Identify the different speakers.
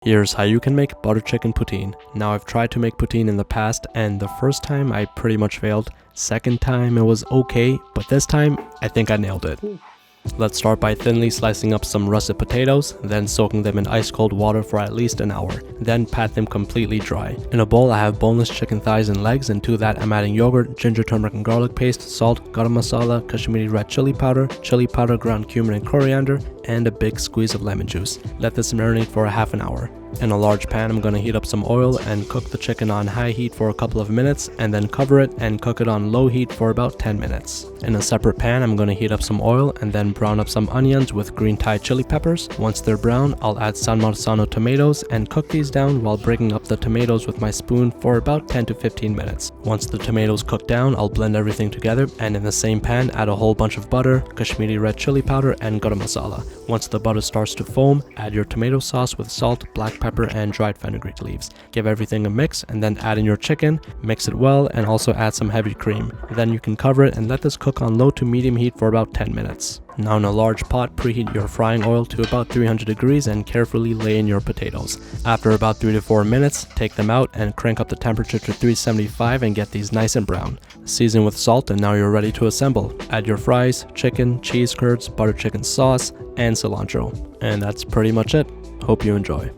Speaker 1: Here's how you can make butter chicken poutine. Now I've tried to make poutine in the past and the first time I pretty much failed. Second time it was okay, but this time I think I nailed it. Let's start by thinly slicing up some russet potatoes, then soaking them in ice cold water for at least an hour. Then pat them completely dry. In a bowl I have boneless chicken thighs and legs, and to that I'm adding yogurt, ginger, turmeric and garlic paste, salt, garam masala, Kashmiri red chili powder, ground cumin and coriander, and a big squeeze of lemon juice. Let this marinate for a half an hour. In a large pan, I'm going to heat up some oil and cook the chicken on high heat for a couple of minutes, and then cover it and cook it on low heat for about 10 minutes. In a separate pan, I'm going to heat up some oil and then brown up some onions with green Thai chili peppers. Once they're brown, I'll add San Marzano tomatoes and cook these down while breaking up the tomatoes with my spoon for about 10 to 15 minutes. Once the tomatoes cook down, I'll blend everything together, and in the same pan, add a whole bunch of butter, Kashmiri red chili powder, and garam masala. Once the butter starts to foam, add your tomato sauce with salt, black pepper, and dried fenugreek leaves. Give everything a mix and then add in your chicken, mix it well, and also add some heavy cream. Then you can cover it and let this cook on low to medium heat for about 10 minutes. Now in a large pot, preheat your frying oil to about 300 degrees and carefully lay in your potatoes. After about 3 to 4 minutes, take them out and crank up the temperature to 375 and get these nice and brown. Season with salt and now you're ready to assemble. Add your fries, chicken, cheese curds, butter chicken sauce, and cilantro. And that's pretty much it. Hope you enjoy.